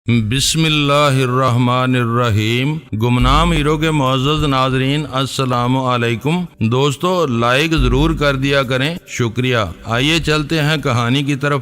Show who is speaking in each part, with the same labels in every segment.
Speaker 1: بسم اللہ الرحمن الرحیم۔ گمنام ہیرو کے معزز ناظرین السلام علیکم۔ دوستو لائک ضرور کر دیا کریں، شکریہ۔ آئیے چلتے ہیں کہانی کی طرف۔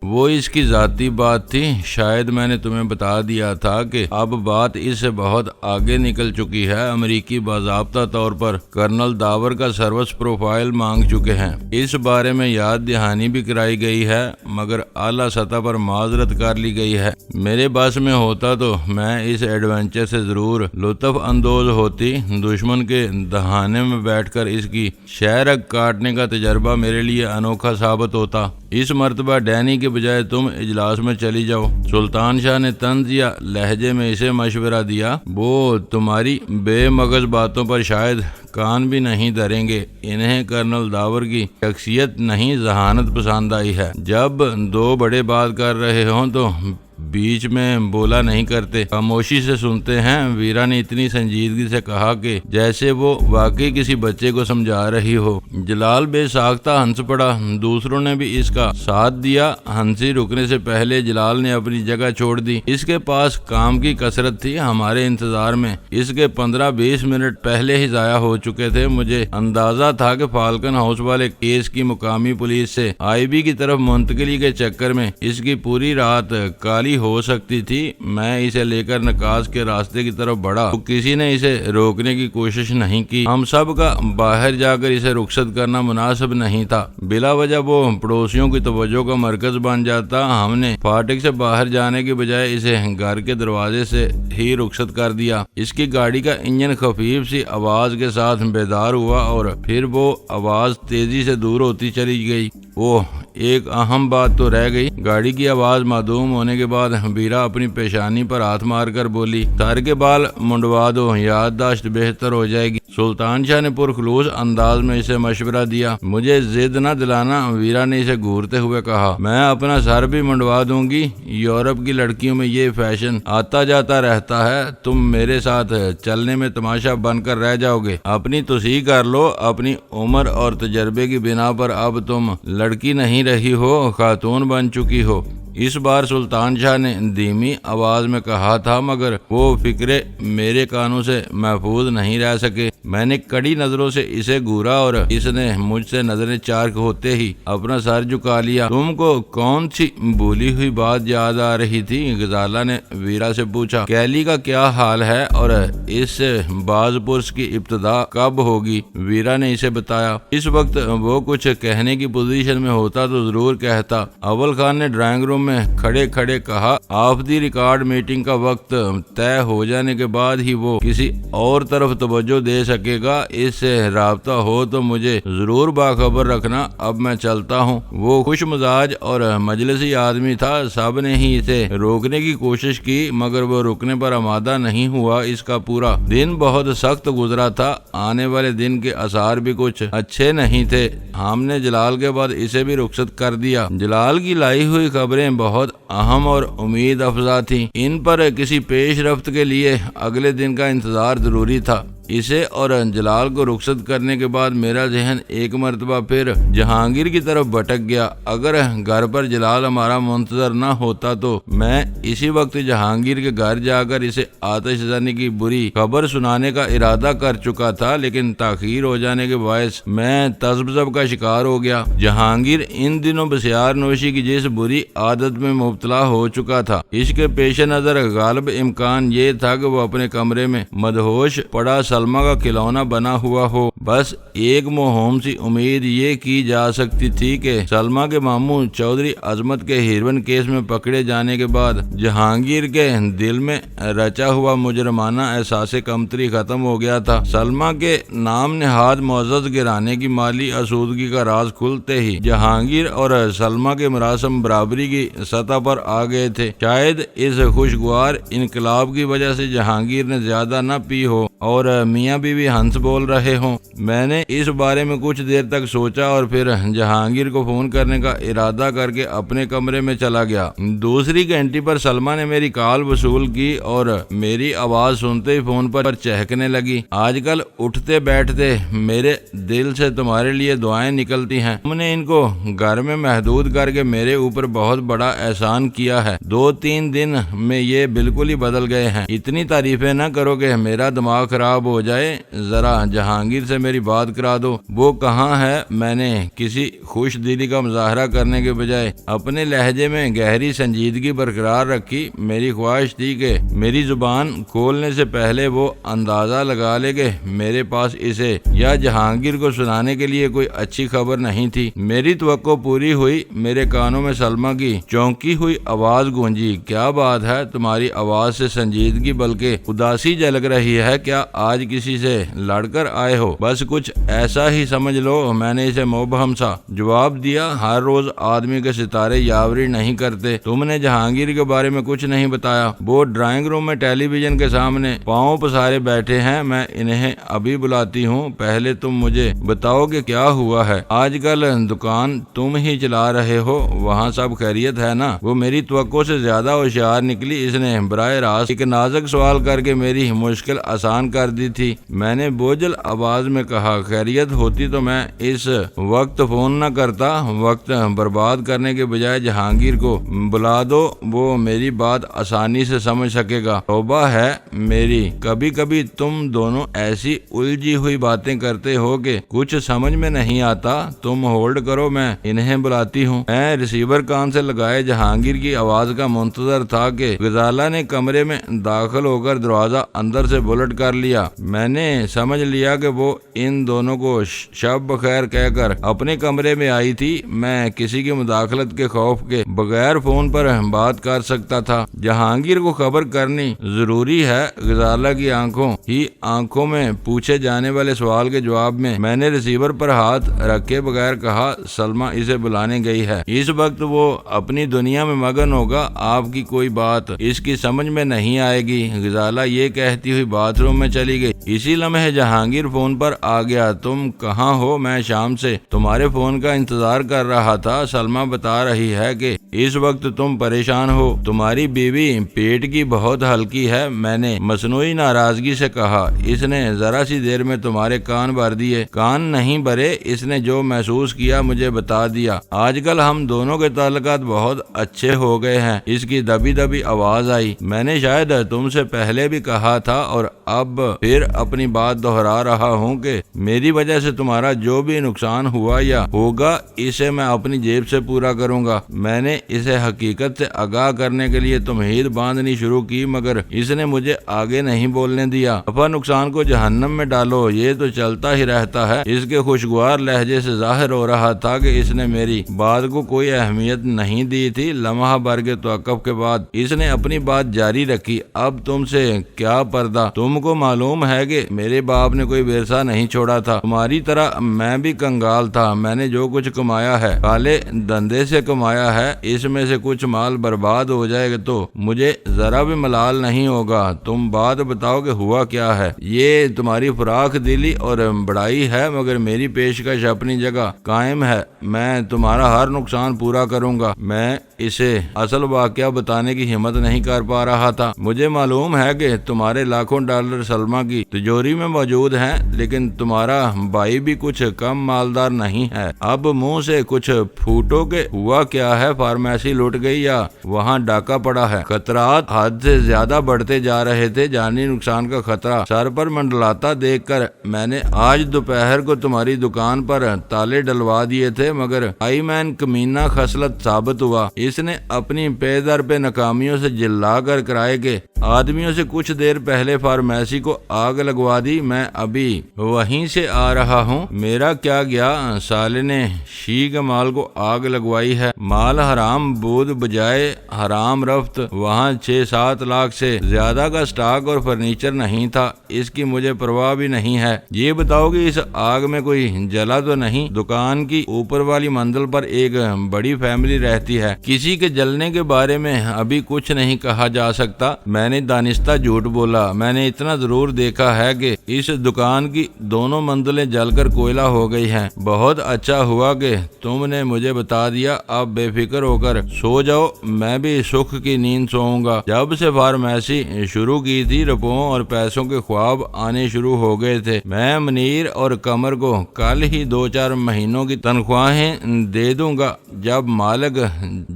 Speaker 1: وہ اس کی ذاتی بات تھی، شاید میں نے تمہیں بتا دیا تھا کہ اب بات اس سے بہت آگے نکل چکی ہے۔ امریکی باضابطہ طور پر کرنل داور کا سروس پروفائل مانگ چکے ہیں۔ اس بارے میں یاد دہانی بھی کرائی گئی ہے، مگر اعلیٰ سطح پر معذرت کر لی گئی ہے۔ میرے بس میں ہوتا تو میں اس ایڈونچر سے ضرور لطف اندوز ہوتی۔ دشمن کے دہانے میں بیٹھ کر اس کی شہرک کاٹنے کا تجربہ میرے لیے انوکھا ثابت ہوتا۔ اس مرتبہ ڈینی کے بجائے تم اجلاس میں چلی جاؤ۔ سلطان شاہ نے طنز یا لہجے میں اسے مشورہ دیا۔ وہ تمہاری بے مغز باتوں پر شاید کان بھی نہیں دھریں گے۔ انہیں کرنل داور کی شخصیت نہیں ذہانت پسند آئی ہے۔ جب دو بڑے بات کر رہے ہوں تو بیچ میں بولا نہیں کرتے، خاموشی سے سنتے ہیں۔ ویرا نے اتنی سنجیدگی سے کہا کہ جیسے وہ واقعی کسی بچے کو سمجھا رہی ہو۔ جلال بے ساختہ ہنس پڑا۔ دوسروں نے بھی اس کا ساتھ دیا۔ ہنسی رکنے سے پہلے جلال نے اپنی جگہ چھوڑ دی۔ اس کے پاس کام کی کثرت تھی۔ ہمارے انتظار میں اس کے 15-20 منٹ پہلے ہی ضائع ہو چکے تھے۔ مجھے اندازہ تھا کہ فالکن ہاؤس والے کیس کی مقامی پولیس سے آئی بی کی طرف منتقلی کے چکر میں اس کی پوری رات کالی ہو سکتی تھی۔ میں اسے لے کر نکاس کے راستے کی طرف بڑھا تو کسی نے اسے روکنے کی کوشش نہیں کی۔ ہم سب کا باہر جا کر اسے رخصت کرنا مناسب نہیں تھا۔ بلا وجہ وہ پڑوسیوں کی توجہ کا مرکز بن جاتا۔ ہم نے فاٹک سے باہر جانے کے بجائے اسے گھر کے دروازے سے ہی رخصت کر دیا۔ اس کی گاڑی کا انجن خفیف سی آواز کے ساتھ بیدار ہوا اور پھر وہ آواز تیزی سے دور ہوتی چلی گئی۔ اوہ، ایک اہم بات تو رہ گئی۔ گاڑی کی آواز معدوم ہونے کے بعد بیرا اپنی پیشانی پر ہاتھ مار کر بولی، سر کے بال منڈوا دو، یادداشت بہتر ہو جائے گی۔ سلطان شاہ نے پرخلوص انداز میں اسے مشورہ دیا۔ مجھے ضد نہ دلانا، ویرا نے اسے گھورتے ہوئے کہا۔ میں اپنا سر بھی منڈوا دوں گی۔ یورپ کی لڑکیوں میں یہ فیشن آتا جاتا رہتا ہے۔ تم میرے ساتھ چلنے میں تماشا بن کر رہ جاؤ گے۔ اپنی تصحیح کر لو۔ اپنی عمر اور تجربے کی بنا پر اب تم لڑکی نہیں رہی ہو، خاتون بن چکی ہو۔ اس بار سلطان شاہ نے دھیمی آواز میں کہا تھا، مگر وہ فکرے میرے کانوں سے محفوظ نہیں رہ سکے۔ میں نے کڑی نظروں سے اسے گھورا اور اس نے مجھ سے نظریں چارک ہوتے ہی اپنا سر جھکا لیا۔ تم کو کون سی بھولی ہوئی بات یاد آ رہی تھی؟ غزالہ نے ویرا سے پوچھا۔ کیلی کا کیا حال ہے اور اس باز پرس کی ابتدا کب ہوگی؟ ویرا نے اسے بتایا۔ اس وقت وہ کچھ کہنے کی پوزیشن میں ہوتا تو ضرور کہتا۔ اول خان نے ڈرائنگ روم میں کھڑے کھڑے کہا، آف دی ریکارڈ میٹنگ کا وقت طے ہو جانے کے بعد ہی وہ کسی اور طرف توجہ دے سکے گا۔ اس سے رابطہ ہو تو مجھے ضرور باخبر رکھنا۔ اب میں چلتا ہوں۔ وہ خوش مزاج اور مجلسی آدمی تھا۔ سب نے ہی اسے روکنے کی کوشش کی، مگر وہ رکنے پر آمادہ نہیں ہوا۔ اس کا پورا دن بہت سخت گزرا تھا۔ آنے والے دن کے آثار بھی کچھ اچھے نہیں تھے۔ ہم نے جلال کے بعد اسے بھی رخصت کر دیا۔ جلال کی لائی ہوئی خبریں بہت اہم اور امید افزا تھیں۔ ان پر کسی پیش رفت کے لیے اگلے دن کا انتظار ضروری تھا۔ اسے اور جلال کو رخصت کرنے کے بعد میرا ذہن ایک مرتبہ پھر جہانگیر کی طرف بھٹک گیا۔ اگر گھر پر جلال ہمارا منتظر نہ ہوتا تو میں اسی وقت جہانگیر کے گھر جا کر اسے آتش زنی کی بری خبر سنانے کا ارادہ کر چکا تھا، لیکن تاخیر ہو جانے کے باعث میں تذبذب کا شکار ہو گیا۔ جہانگیر ان دنوں بسیار نوشی کی جس بری عادت میں مبتلا ہو چکا تھا، اس کے پیش نظر غالب امکان یہ تھا کہ وہ اپنے کمرے میں مدہوش پڑا سلمہ کا کھلونا بنا ہوا ہو۔ بس ایک موہوم سی امید یہ کی جا سکتی تھی کہ سلمہ کے ماموں چودھری عظمت کے ہیروئن کیس میں پکڑے جانے کے بعد جہانگیر کے دل میں رچا ہوا مجرمانہ احساس کمتری ختم ہو گیا تھا۔ سلمہ کے نام نہاد معزز گرانے کی مالی آسودگی کا راز کھلتے ہی جہانگیر اور سلمہ کے مراسم برابری کی سطح پر آ گئے تھے۔ شاید اس خوشگوار انقلاب کی وجہ سے جہانگیر نے زیادہ نہ پی ہو اور میاں بیوی ہنس بول رہے ہوں۔ میں نے اس بارے میں کچھ دیر تک سوچا اور پھر جہانگیر کو فون کرنے کا ارادہ کر کے اپنے کمرے میں چلا گیا۔ دوسری گھنٹی پر سلمہ نے میری کال وصول کی اور میری آواز سنتے ہی فون پر چہکنے لگی۔ آج کل اٹھتے بیٹھتے میرے دل سے تمہارے لیے دعائیں نکلتی ہیں۔ تم نے ان کو گھر میں محدود کر کے میرے اوپر بہت بڑا احسان کیا ہے۔ 2-3 دن میں یہ بالکل ہی بدل گئے ہیں۔ اتنی تعریفیں نہ کرو کہ میرا دماغ خراب ہو جائے۔ ذرا جہانگیر سے میری بات کرا دو، وہ کہاں ہے؟ میں نے کسی خوش دلی کا مظاہرہ کرنے کے بجائے اپنے لہجے میں گہری سنجیدگی برقرار رکھی۔ میری خواہش تھی کہ میری زبان کھولنے سے پہلے وہ اندازہ لگا لے کہ میرے پاس اسے یا جہانگیر کو سنانے کے لیے کوئی اچھی خبر نہیں تھی۔ میری توقع پوری ہوئی۔ میرے کانوں میں سلمہ کی چونکی ہوئی آواز گونجی، کیا بات ہے؟ تمہاری آواز سے سنجیدگی بلکہ اداسی جھلک رہی ہے۔ کیا آج کسی سے لڑ کر آئے ہو؟ بس کچھ ایسا ہی سمجھ لو، میں نے اسے مبہم سا جواب دیا۔ ہر روز آدمی کے ستارے یاوری نہیں کرتے۔ تم نے جہانگیر کے بارے میں کچھ نہیں بتایا؟ وہ ڈرائنگ روم میں ٹیلی ویژن کے سامنے پاؤں پسارے بیٹھے ہیں، میں انہیں ابھی بلاتی ہوں۔ پہلے تم مجھے بتاؤ کہ کیا ہوا ہے؟ آج کل دکان تم ہی چلا رہے ہو، وہاں سب خیریت ہے نا؟ وہ میری توقع سے زیادہ ہوشیار نکلی۔ اس نے براہ راست ایک نازک سوال کر کے میری مشکل آسان کر دی تھی۔ میں نے بوجھل آواز میں کہا، خیریت ہوتی تو میں اس وقت فون نہ کرتا۔ وقت برباد کرنے کے بجائے جہانگیر کو بلا دو، وہ میری بات آسانی سے سمجھ سکے گا۔ توبہ ہے میری، کبھی کبھی تم دونوں ایسی الجھی ہوئی باتیں کرتے ہو کہ کچھ سمجھ میں نہیں آتا۔ تم ہولڈ کرو، میں انہیں بلاتی ہوں۔ میں ریسیور کان سے لگائے جہانگیر کی آواز کا منتظر تھا کہ غزالہ نے کمرے میں داخل ہو کر دروازہ اندر سے بلٹ کر لیا۔ میں نے سمجھ لیا کہ وہ ان دونوں کو شب بخیر کہہ کر اپنے کمرے میں آئی تھی۔ میں کسی کی مداخلت کے خوف کے بغیر فون پر بات کر سکتا تھا۔ جہانگیر کو خبر کرنی ضروری ہے۔ غزالہ کی آنکھوں میں پوچھے جانے والے سوال کے جواب میں نے ریسیور پر ہاتھ رکھے بغیر کہا، سلمہ اسے بلانے گئی ہے۔ اس وقت وہ اپنی دنیا میں مگن ہوگا، آپ کی کوئی بات اس کی سمجھ میں نہیں آئے گی۔ غزالہ یہ کہتی ہوئی باتھ روم میں چلی گئی۔ اسی لمحے جہانگیر فون پر آ گیا۔ تم کہاں ہو؟ میں شام سے تمہارے فون کا انتظار کر رہا تھا۔ سلمہ بتا رہی ہے کہ اس وقت تم پریشان ہو، تمہاری بیوی پیٹ کی بہت ہلکی ہے۔ میں نے مصنوعی ناراضگی سے کہا، اس نے ذرا سی دیر میں تمہارے کان بھر دیے۔ کان نہیں بھرے، اس نے جو محسوس کیا مجھے بتا دیا۔ آج کل ہم دونوں کے تعلقات بہت اچھے ہو گئے ہیں۔ اس کی دبی دبی آواز آئی۔ میں نے شاید تم سے پہلے بھی کہا تھا اور اب پھر اپنی بات دہرا رہا ہوں کہ میری وجہ سے تمہارا جو بھی نقصان ہوا یا ہوگا اسے میں اپنی جیب سے پورا کروں گا۔ میں نے اسے حقیقت سے آگاہ کرنے کے لیے تمہید باندھنی شروع کی، مگر اس نے مجھے آگے نہیں بولنے دیا۔ اپنا نقصان کو جہنم میں ڈالو، یہ تو چلتا ہی رہتا ہے۔ اس کے خوشگوار لہجے سے ظاہر ہو رہا تھا کہ اس نے میری بات کو کوئی اہمیت نہیں دی تھی۔ لمحہ بھر کے توقف کے بعد اس نے اپنی بات جاری رکھی، اب تم سے کیا پردہ؟ تم کو معلوم ہے کہ میرے باپ نے کوئی ورثہ نہیں چھوڑا تھا، تمہاری طرح میں بھی کنگال تھا۔ میں نے جو کچھ کمایا ہے کالے دندے سے کمایا ہے، اس میں سے کچھ مال برباد ہو جائے گا تو مجھے ذرا بھی ملال نہیں ہوگا۔ تم بات بتاؤ کہ ہوا کیا ہے؟ یہ تمہاری فراخ دلی اور بڑائی ہے، مگر میری پیشکش اپنی جگہ قائم ہے۔ میں تمہارا ہر نقصان پورا کروں گا۔ میں اسے اصل واقعہ بتانے کی ہمت نہیں کر پا رہا تھا۔ مجھے معلوم ہے کہ تمہارے لاکھوں ڈالر سلمہ کی تجوری میں موجود ہیں، لیکن تمہارا بھائی بھی کچھ کم مالدار نہیں ہے۔ اب منہ سے کچھ پھوٹو کہ ہوا کیا ہے؟ فارمیسی لوٹ گئی یا وہاں ڈاکہ پڑا ہے؟ خطرات حد سے زیادہ بڑھتے جا رہے تھے۔ جانی نقصان کا خطرہ سر پر منڈلاتا دیکھ کر میں نے آج دوپہر کو تمہاری دکان پر تالے ڈلوا دیے تھے، مگر آئی مین کمینہ خصلت ثابت ہوا۔ اس نے اپنی پے در پہ ناکامیوں سے جلا کر کرائے کے آدمیوں سے کچھ دیر پہلے فارمیسی کو آگ لگوا دی۔ میں ابھی وہیں سے آ رہا ہوں۔ میرا کیا گیا، سالے نے شی کے مال کو آگ لگوائی ہے۔ مال حرام بود بجائے حرام رفت۔ وہاں 6-7 لاکھ سے زیادہ کا سٹاک اور فرنیچر نہیں تھا۔ اس کی مجھے پرواہ بھی نہیں ہے۔ یہ بتاؤ کہ اس آگ میں کوئی جلا تو نہیں؟ دکان کی اوپر والی منزل پر ایک بڑی فیملی رہتی ہے، کسی کے جلنے کے بارے میں ابھی کچھ نہیں کہا جا سکتا۔ میں میں نے دانستہ جھوٹ بولا، میں نے اتنا ضرور دیکھا ہے کہ اس دکان کی دونوں منزلیں جل کر کوئلہ ہو گئی ہیں۔ بہت اچھا ہوا کہ تم نے مجھے بتا دیا، اب بے فکر ہو کر سو جاؤ، میں بھی سکھ کی نیند سوؤں گا۔ جب سے فارمیسی شروع کی تھی روپوں اور پیسوں کے خواب آنے شروع ہو گئے تھے۔ میں منیر اور قمر کو کل ہی 2-4 مہینوں کی تنخواہیں دے دوں گا۔ جب مالک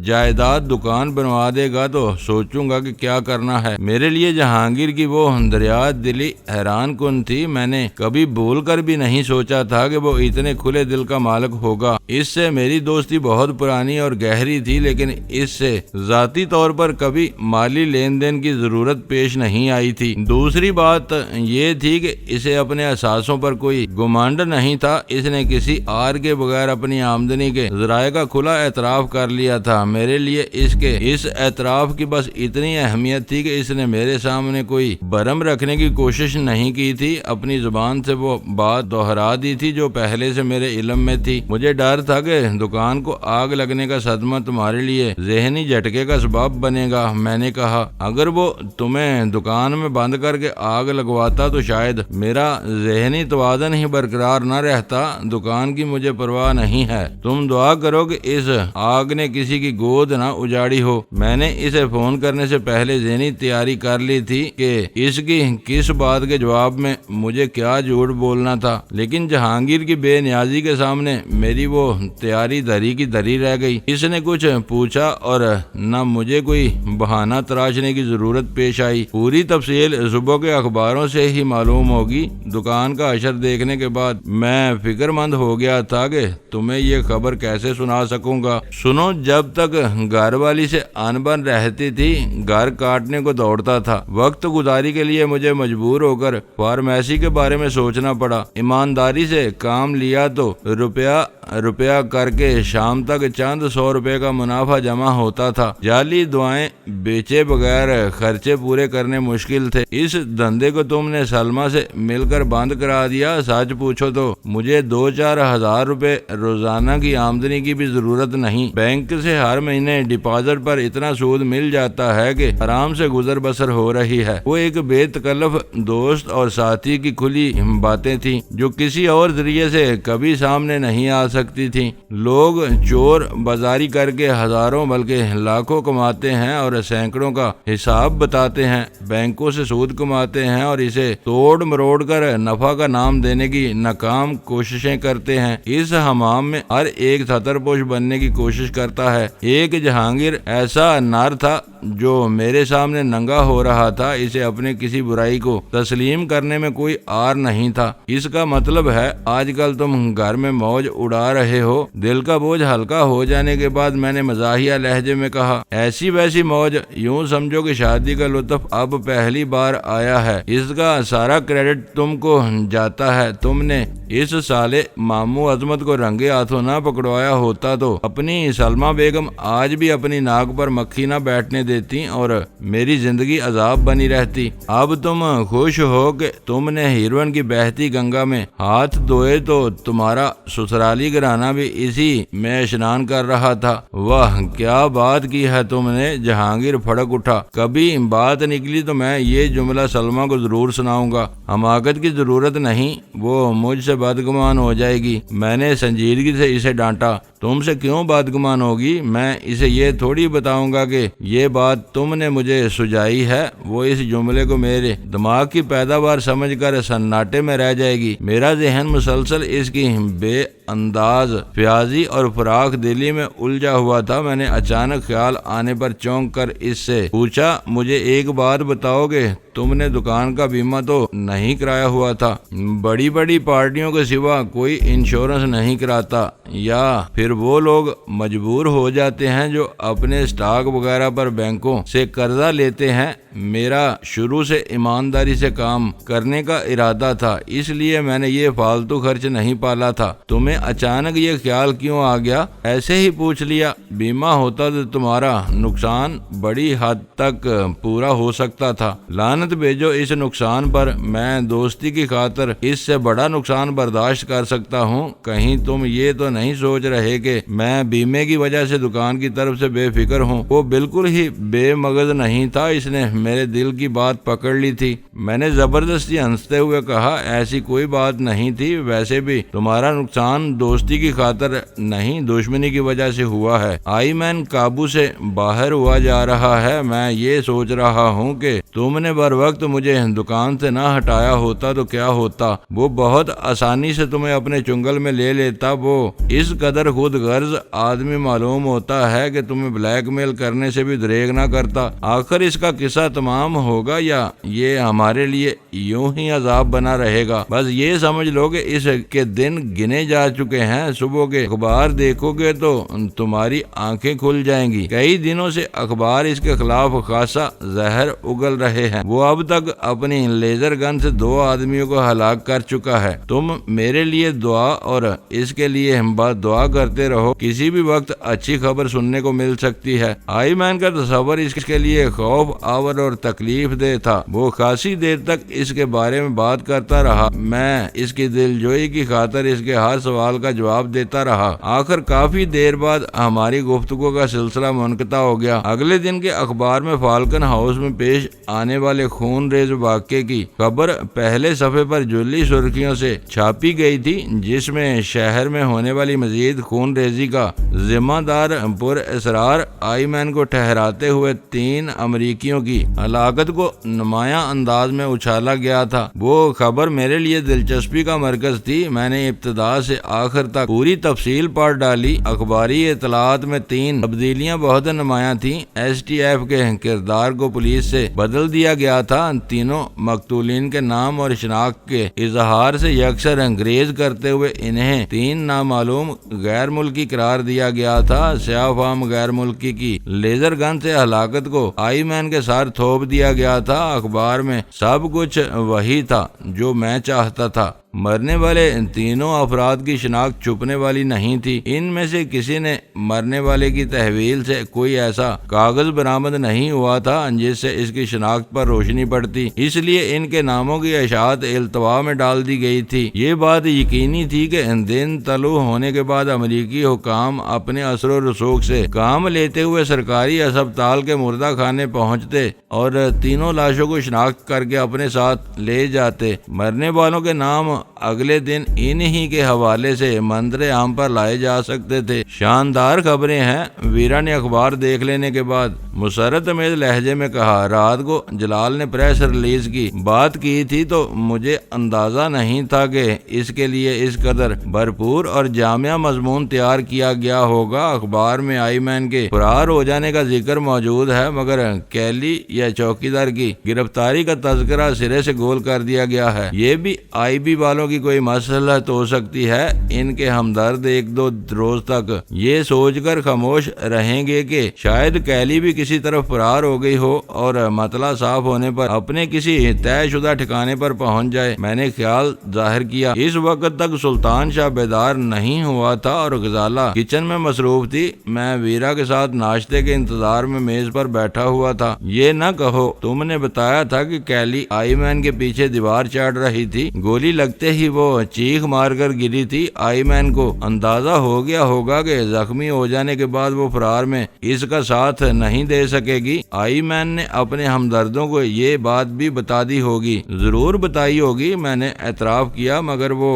Speaker 1: جائیداد دکان بنوا دے گا تو سوچوں گا کہ کیا کرنا ہے۔ میرے لیے جہانگیر کی وہ دریا دلی حیران کن تھی، میں نے کبھی بھول کر بھی نہیں سوچا تھا کہ وہ اتنے کھلے دل کا مالک ہوگا۔ اس سے میری دوستی بہت پرانی اور گہری تھی، لیکن اس سے ذاتی طور پر کبھی مالی لین دین کی ضرورت پیش نہیں آئی تھی۔ دوسری بات یہ تھی کہ اسے اپنے اثاثوں پر کوئی گمانڈ نہیں تھا، اس نے کسی آر کے بغیر اپنی آمدنی کے ذرائع کا کھلا اعتراف کر لیا تھا۔ میرے لیے اس اعتراف کی بس اتنی اہمیت تھی کہ اس نے میرے سامنے کوئی برم رکھنے کی کوشش نہیں کی تھی، اپنی زبان سے وہ بات دہرا دی تھی جو پہلے سے میرے علم میں تھی۔ مجھے ڈر تھا کہ دکان کو آگ لگنے کا صدمہ تمہارے لیے ذہنی جھٹکے کا سبب بنے گا۔ میں نے کہا، اگر وہ تمہیں دکان میں بند کر کے آگ لگواتا تو شاید میرا ذہنی توازن ہی برقرار نہ رہتا۔ دکان کی مجھے پرواہ نہیں ہے، تم دعا کرو کہ اس آگ نے کسی کی گود نہ اجاڑی ہو۔ میں نے اسے فون کرنے سے پہلے ذہنی تیاری کر لی تھی کہ اس کی کس بات کے جواب میں مجھے کیا جھوٹ بولنا تھا، لیکن جہانگیر کی بے نیازی کے سامنے میری وہ تیاری دھری کی دھری رہ گئی۔ اس نے کچھ پوچھا اور نہ مجھے کوئی بہانہ تراشنے کی ضرورت پیش آئی۔ پوری تفصیل صبح کے اخباروں سے ہی معلوم ہوگی۔ دکان کا حشر دیکھنے کے بعد میں فکر مند ہو گیا تھا کہ تمہیں یہ خبر کیسے سنا سکوں گا۔ سنو، جب تک گھر والی سے انبن رہتی تھی گھر کاٹنے کو دوڑتا تھا۔ وقت گزاری کے لیے مجھے مجبور ہو کر فارمیسی کے بارے میں سوچنا پڑا۔ ایمانداری سے کام لیا تو روپیہ کر کے شام تک چند 100 روپے کا منافع جمع ہوتا تھا۔ جعلی دوائیں بیچے بغیر خرچے پورے کرنے مشکل تھے۔ اس دھندے کو تم نے سلمہ سے مل کر بند کرا دیا۔ سچ پوچھو تو مجھے 2-4 ہزار روپے روزانہ کی آمدنی کی بھی ضرورت نہیں۔ بینک سے ہر مہینے ڈپازٹ پر اتنا سود مل جاتا ہے کہ آرام سے گزر بسر ہو رہی ہے۔ وہ ایک بے تکلف دوست اور ساتھی کی کھلی باتیں تھیں جو کسی اور ذریعے سے کبھی سامنے نہیں آ سکتی تھیں۔ لوگ چور بازاری کر کے ہزاروں بلکہ لاکھوں کماتے ہیں اور سینکڑوں کا حساب بتاتے ہیں، بینکوں سے سود کماتے ہیں اور اسے توڑ مروڑ کر نفع کا نام دینے کی ناکام کوششیں کرتے ہیں۔ اس حمام میں ہر ایک چھتر پوش بننے کی کوشش کرتا ہے۔ ایک جہانگیر ایسا نر تھا جو میرے سامنے ننگا ہو رہا تھا، اسے اپنے کسی برائی کو تسلیم کرنے میں کوئی آر نہیں تھا۔ اس کا مطلب ہے آج کل تم گھر میں موج اڑا رہے ہو۔ دل کا بوجھ ہلکا ہو جانے کے بعد میں نے مزاحیہ لہجے میں کہا، ایسی ویسی موج، یوں سمجھو کہ شادی کا لطف اب پہلی بار آیا ہے، اس کا سارا کریڈٹ تم کو جاتا ہے۔ تم نے اس سالے ماموں عظمت کو رنگے ہاتھوں نہ پکڑوایا ہوتا تو اپنی سلمہ بیگم آج بھی اپنی ناک پر مکھی نہ بیٹھنے دیتی اور میری زندگی عذاب بنی رہتی۔ اب تم خوش ہو کہ تم نے ہیروئن کی بہتی گنگا میں ہاتھ دھوئے تو تمہارا سسرالی گھرانہ بھی اسی میں اسنان کر رہا تھا۔ واہ، کیا بات کی ہے تم نے! جہانگیر پھڑک اٹھا۔ کبھی بات نکلی تو میں یہ جملہ سلمہ کو ضرور سناؤں گا۔ حماقت کی ضرورت نہیں، وہ مجھ سے بدگمان ہو جائے گی۔ میں نے سنجیدگی سے اسے ڈانٹا۔ تم سے کیوں بدگمان ہوگی؟ میں اسے یہ تھوڑی بتاؤں گا کہ یہ بات تم نے مجھے سجائی ہے۔ وہ اس جملے کو میرے دماغ کی پیداوار سمجھ کر سناٹے میں رہ جائے گی۔ میرا ذہن مسلسل اس کی بے انداز فیاضی اور فراخ دلی میں الجھا ہوا تھا۔ میں نے اچانک خیال آنے پر چونک کر اس سے پوچھا، مجھے ایک بات بتاؤ کہ تم نے دکان کا بیمہ تو نہیں کرایا ہوا تھا؟ بڑی بڑی پارٹیوں کے سوا کوئی انشورنس نہیں کراتا، یا پھر وہ لوگ مجبور ہو جاتے ہیں جو اپنے سٹاک وغیرہ پر بینکوں سے قرضہ لیتے ہیں۔ میرا شروع سے ایمانداری سے کام کرنے کا ارادہ تھا، اس لیے میں نے یہ فالتو خرچ نہیں پالا تھا۔ تمہیں اچانک یہ خیال کیوں آ گیا؟ ایسے ہی پوچھ لیا۔ بیمہ ہوتا تو تمہارا نقصان بڑی حد تک پورا ہو سکتا تھا۔ لعنت بھیجو اس نقصان پر، میں دوستی کی خاطر اس سے بڑا نقصان برداشت کر سکتا ہوں۔ کہیں تم یہ تو نہیں سوچ رہے کہ میں بیمے کی وجہ سے دکان کی طرف سے بے فکر ہوں؟ وہ بالکل ہی بے مغز نہیں تھا، اس نے میرے دل کی بات پکڑ لی تھی۔ میں نے زبردستی ہنستے ہوئے کہا، ایسی کوئی بات نہیں تھی، ویسے بھی تمہارا نقصان دوستی کی خاطر نہیں دشمنی کی وجہ سے ہوا ہے۔ آئی مین قابو سے باہر ہوا جا رہا ہے۔ میں یہ سوچ رہا ہوں کہ تم نے بر وقت مجھے دکان سے نہ ہٹایا ہوتا تو کیا ہوتا؟ وہ بہت آسانی سے تمہیں اپنے چنگل میں لے لیتا۔ وہ اس قدر خود غرض آدمی معلوم ہوتا ہے کہ تمہیں بلیک میل کرنے سے بھی دریغ نہ کرتا۔ آخر اس کا قصہ تمام ہوگا یا یہ ہمارے لیے یوں ہی عذاب بنا رہے گا؟ بس یہ سمجھ لو کہ اس کے دن گنے جا چکے ہیں۔ صبح کے اخبار دیکھو گے تو تمہاری آنکھیں کھل جائیں گی۔ کئی دنوں سے اخبار اس کے خلاف خاصا زہر اگل رہے ہیں۔ وہ اب تک اپنی لیزر گن سے 2 آدمیوں کو ہلاک کر چکا ہے۔ تم میرے لیے دعا اور اس کے لیے دعا کرتے رہو، کسی بھی وقت اچھی خبر سننے کو مل سکتی ہے۔ آئی مین کا تصور اس کے لیے خوف آور اور تکلیف دہ تھا۔ وہ خاصی دیر تک اس کے بارے میں بات کرتا رہا۔ میں اس کی دلجوئی کی خاطر اس کے ہر سوال کا جواب دیتا رہا۔ آخر کافی دیر بعد ہماری گفتگو کا سلسلہ منقطع ہو گیا۔ اگلے دن کے اخبار میں فالکن ہاؤس میں پیش آنے والے خون ریز واقعے کی خبر پہلے صفحے پر جلی سرخیوں سے چھاپی گئی تھی، جس میں شہر میں ہونے والی مزید خون ریزی کا ذمہ دار پر اسرار آئی مین کو ٹھہراتے ہوئے 3 امریکیوں کی ہلاکت کو نمایاں انداز میں اچھالا گیا تھا۔ وہ خبر میرے لیے دلچسپی کا مرکز تھی۔ میں نے ابتدا سے آخر تک پوری تفصیل پڑھ ڈالی۔ اخباری اطلاعات میں 3 تبدیلیاں بہت نمایاں تھیں۔ ایس ٹی ایف کے کردار کو پولیس سے بدل دیا گیا تھا۔ تینوں مقتولین کے نام اور شناخت کے اظہار سے یکسر انگریز کرتے ہوئے انہیں 3 نامعلوم غیر ملکی قرار دیا گیا تھا۔ سیاہ فام غیر ملکی کی لیزر گن سے ہلاکت کو آئی مین کے ساتھ تھوپ دیا گیا تھا۔ اخبار میں سب کچھ وہی تھا جو میں چاہتا تھا۔ مرنے والے تینوں افراد کی شناخت چھپنے والی نہیں تھی۔ ان میں سے کسی نے مرنے والے کی تحویل سے کوئی ایسا کاغذ برآمد نہیں ہوا تھا جس سے اس کی شناخت پر روشنی پڑتی، اس لیے ان کے ناموں کی اشاعت التوا میں ڈال دی گئی تھی۔ یہ بات یقینی تھی کہ دن طلوع ہونے کے بعد امریکی حکام اپنے اثر و رسوخ سے کام لیتے ہوئے سرکاری ہسپتال کے مردہ خانے پہنچتے اور تینوں لاشوں کو شناخت کر کے اپنے ساتھ لے جاتے۔ مرنے والوں کے نام اگلے دن انہی کے حوالے سے منظر عام پر لائے جا سکتے تھے۔ شاندار خبریں ہیں، ویرا نے اخبار دیکھ لینے کے بعد مسرت امیز لہجے میں کہا۔ رات کو جلال نے پریس ریلیز کی بات کی تھی تو مجھے اندازہ نہیں تھا کہ اس کے لیے اس قدر بھرپور اور جامع مضمون تیار کیا گیا ہوگا۔ اخبار میں آئی مین کے فرار ہو جانے کا ذکر موجود ہے، مگر کیلی یا چوکیدار کی گرفتاری کا تذکرہ سرے سے گول کر دیا گیا ہے۔ یہ بھی آئی بی والوں کی کوئی مصلحت ہو سکتی ہے۔ ان کے ہمدرد 1-2 روز تک یہ سوچ کر خاموش رہیں گے کہ شاید کیلی بھی کسی طرف فرار ہو گئی ہو اور مطلع صاف ہونے پر اپنے کسی طے شدہ ٹھکانے پر پہنچ جائے۔ میں نے خیال ظاہر کیا اس وقت تک سلطان شاہ بیدار نہیں ہوا تھا اور غزالہ کچن میں مصروف تھی۔ میں ویرا کے ساتھ ناشتے کے انتظار میں میز پر بیٹھا ہوا تھا۔ یہ نہ کہو تم نے بتایا تھا کہ کیلی آئی مین کے پیچھے دیوار چاڑ رہی تھی، گولی لگتے ہی وہ چیخ مار کر گری تھی۔ آئی مین کو اندازہ ہو گیا ہوگا کہ زخمی ہو جانے کے بعد وہ فرار میں اس کا ساتھ نہیں دے سکے گی۔ آئی مین نے اپنے ہمدردوں کو یہ بات بھی بتا دی ہوگی۔ ضرور بتائی ہوگی، میں نے اعتراف کیا، مگر وہ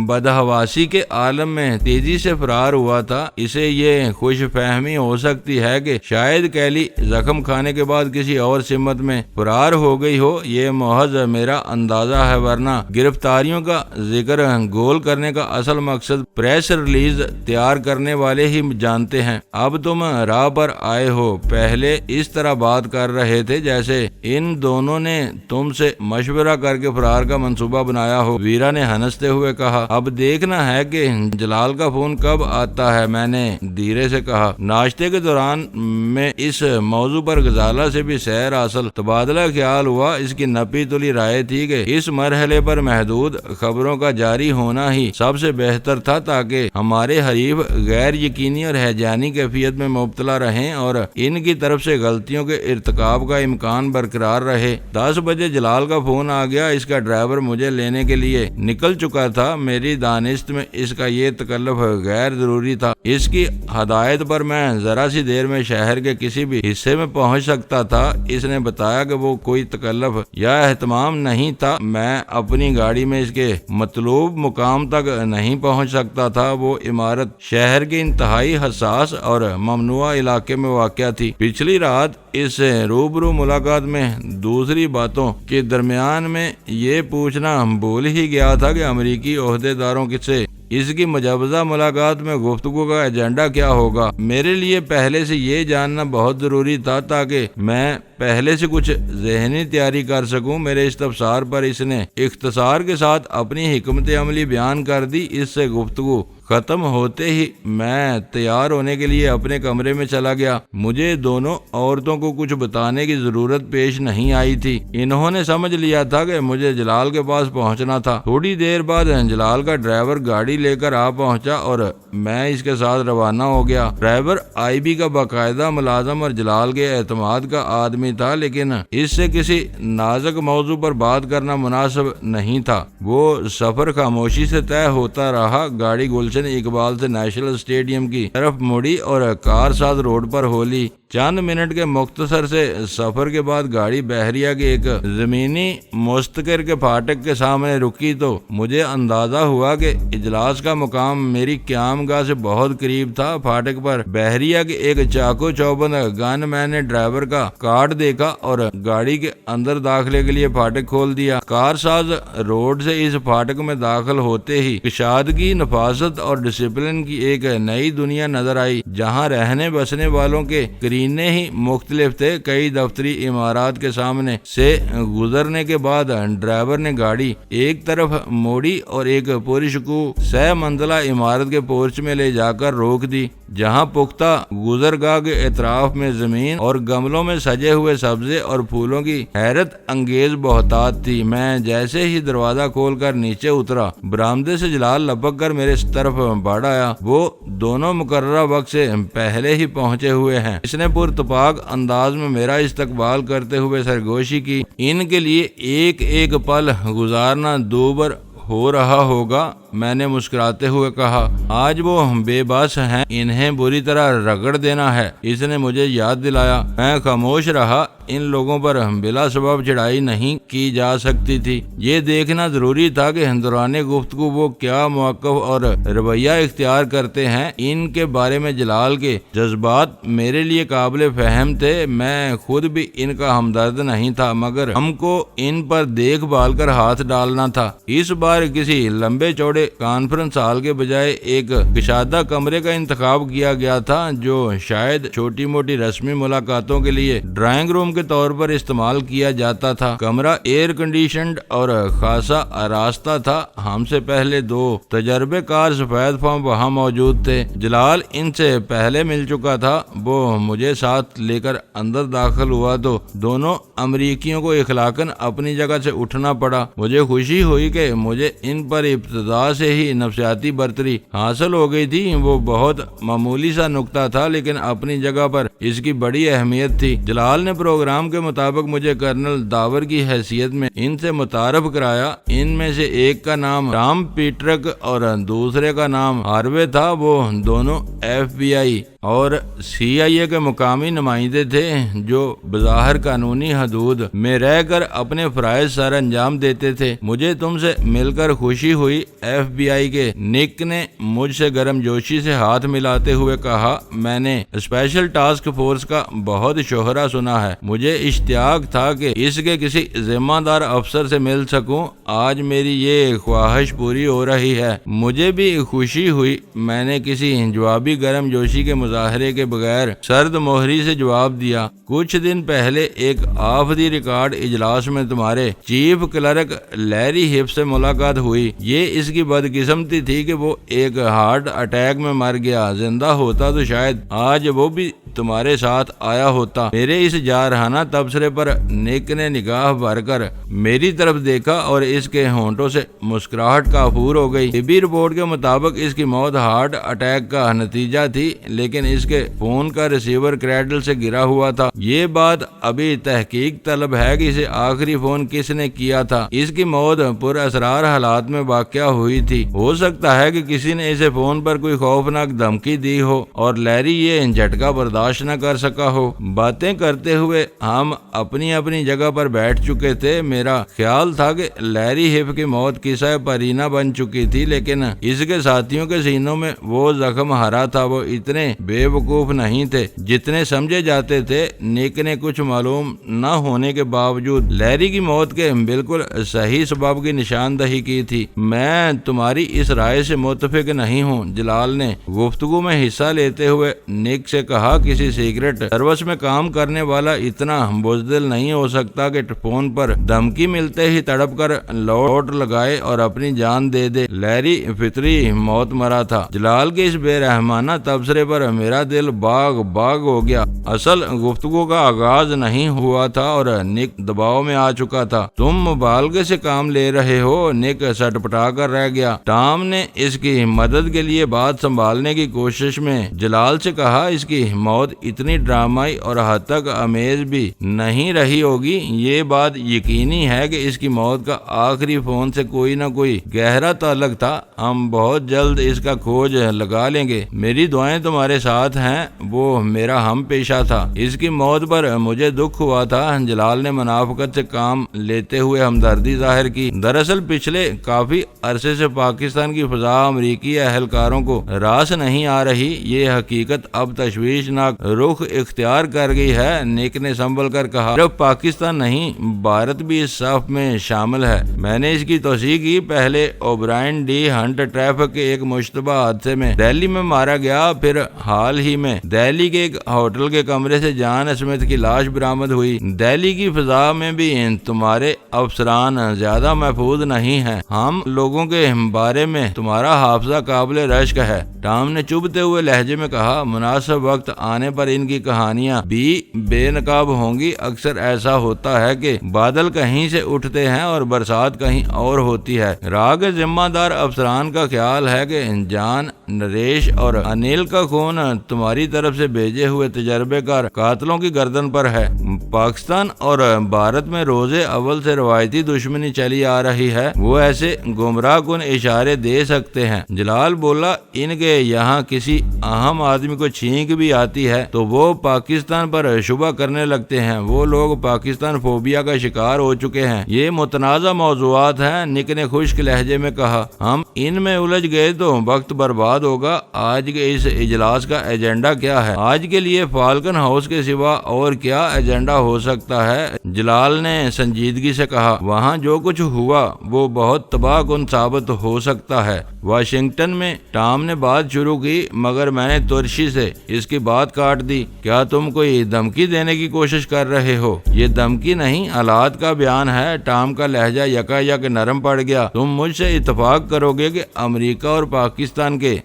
Speaker 1: بدحواسی کے عالم میں تیزی سے فرار ہوا تھا۔ اسے یہ خوش فہمی ہو سکتی ہے کہ شاید کیلی زخم کھانے کے بعد کسی اور سمت میں فرار ہو گئی ہو، یہ محض میرا اندازہ ہے، ورنہ گرفتاریوں کا ذکر گول کرنے کا اصل مقصد پریس ریلیز تیار کرنے والے ہی جانتے ہیں۔ اب تم راہ پر آئے ہو، پہلے اس طرح بات کر رہے تھے جیسے ان دونوں نے تم سے مشورہ کر کے فرار کا منصوبہ بنایا ہو۔ ویرا نے ہنستے ہوئے کہا۔ اب دیکھنا ہے کہ جلال کا فون کب آتا ہے، میں نے دھیرے سے کہا۔ ناشتے کے دوران میں اس موضوع پر غزالہ سے بھی سیر حاصل تبادلہ خیال ہوا۔ اس کی نپی تلی رائے تھی کہ اس مرحلے پر محدود خبروں خبروں کا جاری ہونا ہی سب سے بہتر تھا، تاکہ ہمارے حریف غیر یقینی اور ہیجانی کیفیت میں مبتلا رہیں اور ان کی طرف سے غلطیوں کے ارتکاب کا امکان برقرار رہے۔ 10 بجے جلال کا فون آ گیا۔ اس کا ڈرائیور مجھے لینے کے لیے نکل چکا تھا۔ میری دانست میں اس کا یہ تکلف غیر ضروری تھا۔ اس کی ہدایت پر میں ذرا سی دیر میں شہر کے کسی بھی حصے میں پہنچ سکتا تھا۔ اس نے بتایا کہ وہ کوئی تکلف یا اہتمام نہیں تھا۔ میں اپنی گاڑی میں اس کے مطلوب مقام تک نہیں پہنچ سکتا تھا۔ وہ عمارت شہر کے انتہائی حساس اور ممنوع علاقے میں واقع تھی۔ پچھلی رات اس روبرو ملاقات میں دوسری باتوں کے درمیان میں یہ پوچھنا بھول ہی گیا تھا کہ امریکی عہدیداروں سے اس کی مجوزہ ملاقات میں گفتگو کا ایجنڈا کیا ہوگا۔ میرے لیے پہلے سے یہ جاننا بہت ضروری تھا، تاکہ میں پہلے سے کچھ ذہنی تیاری کر سکوں۔ میرے استفسار پر اس نے اختصار کے ساتھ اپنی حکمت عملی بیان کر دی۔ اس سے گفتگو ختم ہوتے ہی میں تیار ہونے کے لیے اپنے کمرے میں چلا گیا۔ مجھے دونوں عورتوں کو کچھ بتانے کی ضرورت پیش نہیں آئی تھی۔ انہوں نے سمجھ لیا تھا کہ مجھے جلال کے پاس پہنچنا تھا۔ تھوڑی دیر بعد جلال کا ڈرائیور گاڑی لے کر آ پہنچا اور میں اس کے ساتھ روانہ ہو گیا۔ ڈرائیور آئی بی کا باقاعدہ ملازم اور جلال کے اعتماد کا آدمی تھا، لیکن اس سے کسی نازک موضوع پر بات کرنا مناسب نہیں تھا۔ وہ سفر خاموشی سے طے ہوتا رہا۔ گاڑی گلشن اقبال سے نیشنل اسٹیڈیم کی طرف مڑی اور کار ساز روڈ پر ہو لی۔ چند منٹ کے مختصر سے سفر کے بعد گاڑی بحریہ کے ایک زمینی مستقر کے پھاٹک کے سامنے رکی تو مجھے اندازہ ہوا کہ اجلاس کا مقام میری قیام گاہ سے بہت قریب تھا۔ پھاٹک پر بحریہ کے ایک چاقو چوبند گن مین نے ڈرائیور کا کارڈ دیکھا اور گاڑی کے اندر داخلے کے لیے پھاٹک کھول دیا۔ کار ساز روڈ سے اس پھاٹک میں داخل ہوتے ہی کشادگی، نفاست اور ڈسپلن کی ایک نئی دنیا نظر آئی، جہاں رہنے بسنے والوں کے قرینے ہی مختلف تھے۔ کئی دفتری عمارات کے سامنے سے گزرنے کے بعد ڈرائیور نے گاڑی ایک طرف موڑی اور ایک پرشکوہ 6 منزلہ عمارت کے پورچ میں لے جا کر روک دی، جہاں پختہ گزرگاہ کے اطراف میں زمین اور گملوں میں سجے ہوئے سبزے اور پھولوں کی حیرت انگیز بہتات تھی۔ میں جیسے ہی دروازہ کھول کر نیچے اترا، برآمدے سے جلال لپک کر میرے طرف بڑھ آیا۔ وہ دونوں مقررہ وقت سے پہلے ہی پہنچے ہوئے ہیں۔ اس نے پرتپاک انداز میں میرا استقبال کرتے ہوئے سرگوشی کی۔ ان کے لیے ایک ایک پل گزارنا دوبر ہو رہا ہوگا، میں نے مسکراتے ہوئے کہا۔ آج وہ بے بس ہیں، انہیں بری طرح رگڑ دینا ہے، اس نے مجھے یاد دلایا۔ میں خاموش رہا۔ ان لوگوں پر بلا سبب چڑھائی نہیں کی جا سکتی تھی۔ یہ دیکھنا ضروری تھا کہ دوران گفتگو وہ کیا موقف اور رویہ اختیار کرتے ہیں۔ ان کے بارے میں جلال کے جذبات میرے لیے قابل فہم تھے۔ میں خود بھی ان کا ہمدرد نہیں تھا، مگر ہم کو ان پر دیکھ بھال کر ہاتھ ڈالنا تھا۔ اس بار کسی لمبے چوڑے کانفرنس ہال کے بجائے ایک کشادہ کمرے کا انتخاب کیا گیا تھا، جو شاید چھوٹی موٹی رسمی ملاقاتوں کے لیے ڈرائنگ روم کے طور پر استعمال کیا جاتا تھا۔ کمرہ ایئر کنڈیشنڈ اور خاصا آراستہ تھا۔ ہم سے پہلے 2 تجربے کار سفید فام وہاں موجود تھے۔ جلال ان سے پہلے مل چکا تھا۔ وہ مجھے ساتھ لے کر اندر داخل ہوا تو دونوں امریکیوں کو اخلاقاً اپنی جگہ سے اٹھنا پڑا۔ مجھے خوشی ہوئی کہ مجھے ان پر ابتدا سے ہی نفسیاتی برتری حاصل ہو گئی تھی۔ وہ بہت معمولی سا نکتہ تھا، لیکن اپنی جگہ پر اس کی بڑی اہمیت تھی۔ جلال نے پروگرام کے مطابق مجھے کرنل داور کی حیثیت میں ان سے متعارف کرایا۔ ان میں سے ایک کا نام رام پیٹرک اور دوسرے کا نام ہاروے تھا۔ وہ دونوں FBI اور CIA کے مقامی نمائندے تھے، جو بظاہر قانونی حدود میں رہ کر اپنے فرائض سر انجام دیتے تھے۔ مجھے تم سے مل کر خوشی ہوئی، FBI کے نک نے مجھ سے گرم جوشی سے ہاتھ ملاتے ہوئے کہا۔ میں نے اسپیشل ٹاسک فورس کا بہت شہرا سنا ہے۔ مجھے اشتیاق تھا کہ اس کے کسی ذمہ دار افسر سے مل سکوں۔ آج میری یہ خواہش پوری ہو رہی ہے۔ مجھے بھی خوشی ہوئی۔ میں نے کسی جوابی گرم جوشی کے مظاہرے کے بغیر سرد مہری سے جواب دیا۔ کچھ دن پہلے ایک آف دی ریکارڈ اجلاس میں تمہارے چیف کلرک لیری ہپ سے ملاقات ہوئی۔ یہ اس کی بدقسمتی تھی کہ وہ ایک ہارٹ اٹیک میں مر گیا۔ زندہ ہوتا تو شاید آج وہ بھی تمہارے ساتھ آیا ہوتا۔ میرے اس جارحانہ تبصرے پر نک نے نگاہ بھر کر میری طرف دیکھا اور اس کے ہونٹوں سے مسکراہٹ کافور ہو گئی۔ طبی رپورٹ کے مطابق اس کی موت ہارٹ اٹیک کا نتیجہ تھی، لیکن اس کے فون کا ریسیور کریڈل سے گرا ہوا تھا۔ یہ بات ابھی تحقیق طلب ہے کہ اسے آخری فون کس نے کیا تھا۔ اس کی موت پر اسرار حالات میں واقع ہوئی تھی۔ ہو سکتا ہے کہ کسی نے اسے فون پر کوئی خوفناک دھمکی دی ہو اور لیری یہ جھٹکا برداشت نہ کر سکا ہو۔ باتیں کرتے ہوئے ہم اپنی اپنی جگہ پر بیٹھ چکے تھے۔ میرا خیال تھا کہ لیری ہپ کی موت قصہ پرینہ بن چکی تھی، لیکن اس کے ساتھیوں کے سینوں میں وہ زخم ہرا تھا۔ وہ اتنے بے وقوف نہیں تھے جتنے سمجھے جاتے تھے۔ نک نے کچھ معلوم نہ ہونے کے باوجود لیری کی موت کے بالکل صحیح سبب کی نشاندہی کی تھی۔ میں تمہاری اس رائے سے متفق نہیں ہوں، جلال نے گفتگو میں حصہ لیتے ہوئے نک سے کہا۔ کسی سیکرٹ سروس میں کام کرنے والا اتنا بزدل نہیں ہو سکتا کہ فون پر دھمکی ملتے ہی تڑپ کر لوٹ لگائے اور اپنی جان دے دے۔ لیری فطری موت مرا تھا۔ جلال کے اس بے رحمانہ تبصرے پر میرا دل باغ باغ ہو گیا۔ اصل گفتگو کا آغاز نہیں ہوا تھا اور نک دباؤ میں آ چکا تھا۔ تم مبالغے سے کام لے رہے ہو، نک سٹ پٹا کر رہ گیا۔ ٹام نے اس کی مدد کے لیے بات سنبھالنے کی کوشش میں جلال سے کہا، اس کی موت اتنی ڈرامائی اور حد تک امیز بھی نہیں رہی ہوگی۔ یہ بات یقینی ہے کہ اس کی موت کا آخری فون سے کوئی نہ کوئی گہرا تعلق تھا۔ ہم بہت جلد اس کا کھوج لگا لیں گے۔ میری دعائیں تمہارے ساتھ ہیں۔ وہ میرا ہم پیشہ تھا۔ اس کی موت پر مجھے دکھ ہوا تھا۔ جلال نے منافقت سے کام لیتے ہوئے ہمدردی ظاہر کی۔ دراصل پچھلے کافی عرصے سے پاکستان کی فضا امریکی اہلکاروں کو راس نہیں آ رہی۔ یہ حقیقت اب تشویشناک رخ اختیار کر گئی ہے۔ نک نے سنبھل کر کہا، صرف پاکستان نہیں، بھارت بھی اس صف میں شامل ہے۔ میں نے اس کی توثیق کی۔ پہلے اوبرائن ڈی ہنٹ ٹریفک کے ایک مشتبہ حادثے میں دہلی میں مارا گیا، پھر حال ہی میں دہلی کے ایک ہوٹل کے کمرے سے جان اسمتھ کی لاش برآمد ہوئی۔ دہلی کی فضا میں بھی تمہارے افسران زیادہ محفوظ نہیں ہیں۔ ہم لوگوں کے بارے میں تمہارا حافظہ قابل رشک ہے۔ ٹام نے چبھتے ہوئے لہجے میں کہا، مناسب وقت آنے پر ان کی کہانیاں بھی بے نقاب ہوں گی۔ اکثر ایسا ہوتا ہے کہ بادل کہیں سے اٹھتے ہیں اور برسات کہیں اور ہوتی ہے۔ راہ کے ذمہ دار افسران کا خیال ہے کہ جان، نریش اور انیل کا خون تمہاری طرف سے بھیجے ہوئے تجربے کار قاتلوں کی گردن پر ہے۔ پاکستان اور بھارت میں روزے اول سے روایتی دشمنی چلی آ رہی ہے۔ وہ ایسے گمراہ کن اشارے دے سکتے ہیں۔ جلال بولا، ان کے یہاں کسی اہم آدمی کو چھینک بھی آتی ہے تو وہ پاکستان پر شبہ کرنے لگتے ہیں۔ وہ لوگ پاکستان فوبیا کا شکار ہو چکے ہیں۔ یہ متنازع موضوعات ہیں، نک نے خشک لہجے میں کہا۔ ہم ان میں الجھ گئے تو وقت برباد ہوگا۔ آج کے اس اجلاس کا ایجنڈا کیا ہے؟ آج کے لیے فالکن ہاؤس کے سوا اور کیا ایجنڈا ہو سکتا ہے؟ جلال نے سنجیدگی سے کہا، وہاں جو کچھ ہوا وہ بہت تباہ کن ثابت ہو سکتا ہے۔ واشنگٹن میں ٹام نے بات شروع کی، مگر میں نے ترشی سے اس کی بات کاٹ دی۔ کیا تم کوئی دھمکی دینے کی کوشش کر رہے ہو؟ یہ دھمکی نہیں، حالات کا بیان ہے۔ ٹام کا لہجہ یکا یک نرم پڑ گیا۔ تم مجھ سے اتفاق کرو گے کہ امریکہ اور پاکستان کے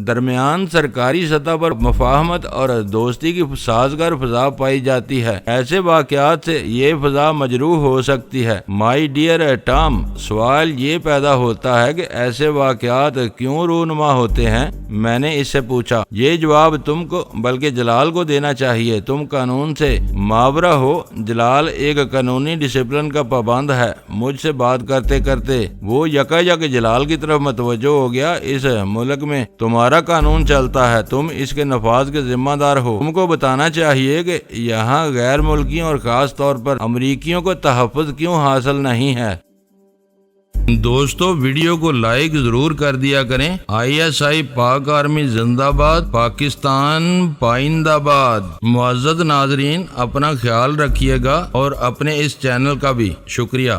Speaker 1: درمیان سرکاری سطح پر مفاہمت اور دوستی کی سازگار فضا پائی جاتی ہے۔ ایسے واقعات سے یہ فضا مجروح ہو سکتی ہے۔ مائی ڈیئر ٹام، سوال یہ پیدا ہوتا ہے کہ ایسے واقعات کیوں رونما ہوتے ہیں؟ میں نے اس سے پوچھا۔ یہ جواب تم کو بلکہ جلال کو دینا چاہیے۔ تم قانون سے ماورا ہو۔ جلال ایک قانونی ڈسپلن کا پابند ہے۔ مجھ سے بات کرتے کرتے وہ یکا یک جلال کی طرف متوجہ ہو گیا۔ اس ملک میں تمہارا قانون چلتا ہے، تم اس کے نفاذ کے ذمہ دار ہو۔ تم کو بتانا چاہیے کہ یہاں غیر ملکیوں اور خاص طور پر امریکیوں کو تحفظ کیوں حاصل نہیں ہے۔ دوستو، ویڈیو کو لائک ضرور کر دیا کریں۔ ISI پاک آرمی زندہ باد، پاکستان پائندہ باد۔ معزز ناظرین، اپنا خیال رکھیے گا اور اپنے اس چینل کا بھی شکریہ۔